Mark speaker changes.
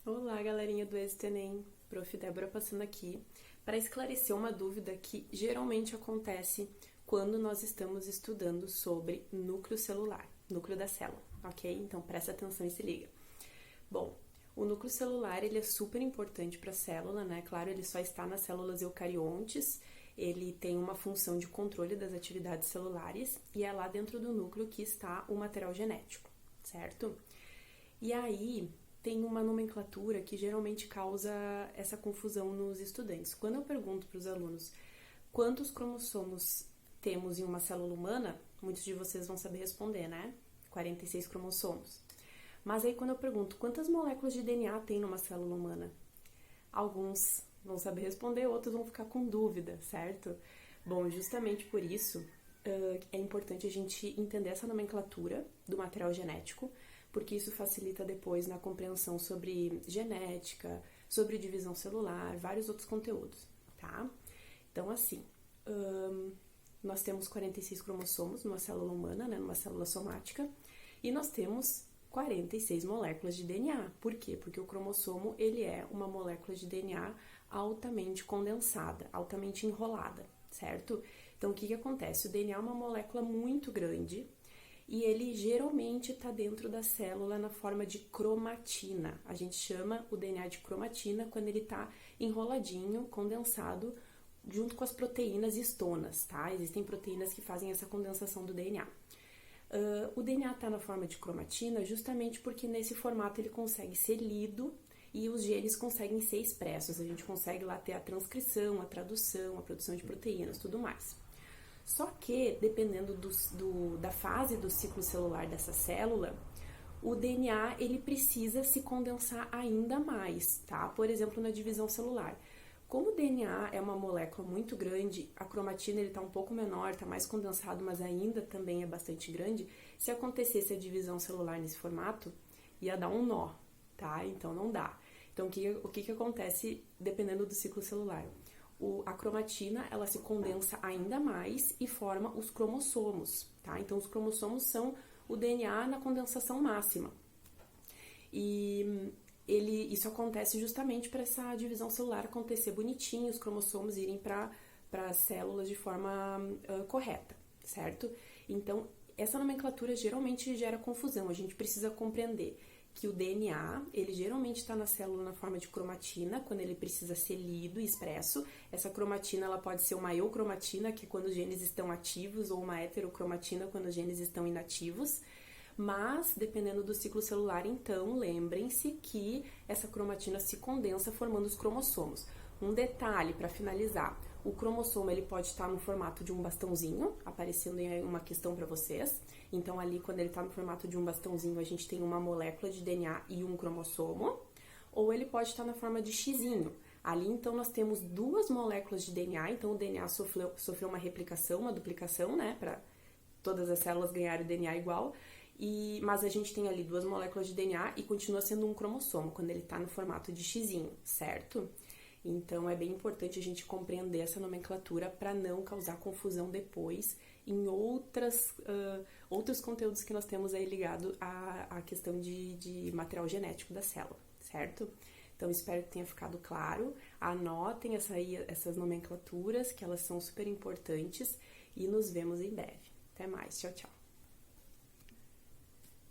Speaker 1: Olá, galerinha do Êxito Enem, Prof. Débora passando aqui para esclarecer uma dúvida que geralmente acontece quando nós estamos estudando sobre núcleo celular, núcleo da célula, ok? Então presta atenção e se liga. Bom, o núcleo celular ele é super importante para a célula, né? Claro, ele só está nas células eucariontes, ele tem uma função de controle das atividades celulares e é lá dentro do núcleo que está o material genético, certo? E aí tem uma nomenclatura que geralmente causa essa confusão nos estudantes. Quando eu pergunto para os alunos quantos cromossomos temos em uma célula humana, muitos de vocês vão saber responder, né? 46 cromossomos. Mas aí quando eu pergunto quantas moléculas de DNA tem numa célula humana, alguns vão saber responder, outros vão ficar com dúvida, certo? Bom, justamente por isso é importante a gente entender essa nomenclatura do material genético, porque isso facilita depois na compreensão sobre genética, sobre divisão celular, vários outros conteúdos, tá? Então, assim, nós temos 46 cromossomos numa célula humana, né, numa célula somática, e nós temos 46 moléculas de DNA. Por quê? Porque o cromossomo, ele é uma molécula de DNA altamente condensada, altamente enrolada, certo? Então, o que acontece? O DNA é uma molécula muito grande, e ele geralmente está dentro da célula na forma de cromatina. A gente chama o DNA de cromatina quando ele está enroladinho, condensado, junto com as proteínas histonas, tá? Existem proteínas que fazem essa condensação do DNA. O DNA está na forma de cromatina justamente porque nesse formato ele consegue ser lido e os genes conseguem ser expressos. A gente consegue lá ter a transcrição, a tradução, a produção de proteínas, tudo mais. Só que, dependendo da fase do ciclo celular dessa célula, o DNA ele precisa se condensar ainda mais, tá? Por exemplo, na divisão celular. Como o DNA é uma molécula muito grande, a cromatina ele tá um pouco menor, tá mais condensado, mas ainda também é bastante grande. Se acontecesse a divisão celular nesse formato, ia dar um nó, tá? Então não dá. Então o que acontece dependendo do ciclo celular? A cromatina, ela se condensa ainda mais e forma os cromossomos, tá? Então, os cromossomos são o DNA na condensação máxima. E isso acontece justamente para essa divisão celular acontecer bonitinho, os cromossomos irem para as células de forma correta, certo? Então, essa nomenclatura geralmente gera confusão, a gente precisa compreender que o DNA, ele geralmente está na célula na forma de cromatina, quando ele precisa ser lido e expresso. Essa cromatina, ela pode ser uma eucromatina, que é quando os genes estão ativos, ou uma heterocromatina, quando os genes estão inativos. Mas, dependendo do ciclo celular, então, lembrem-se que essa cromatina se condensa formando os cromossomos. Um detalhe para finalizar, o cromossomo ele pode estar no formato de um bastãozinho, aparecendo em uma questão para vocês. Então, ali, quando ele está no formato de um bastãozinho, a gente tem uma molécula de DNA e um cromossomo. Ou ele pode estar na forma de xizinho. Ali, então, nós temos duas moléculas de DNA. Então, o DNA sofreu uma replicação, uma duplicação, né? Para todas as células ganharem o DNA igual. Mas a gente tem ali duas moléculas de DNA e continua sendo um cromossomo, quando ele está no formato de xizinho, certo? Então, é bem importante a gente compreender essa nomenclatura para não causar confusão depois em outros conteúdos que nós temos aí ligado à questão de material genético da célula, certo? Então, espero que tenha ficado claro. Anotem essas nomenclaturas, que elas são super importantes, e nos vemos em breve. Até mais. Tchau, tchau.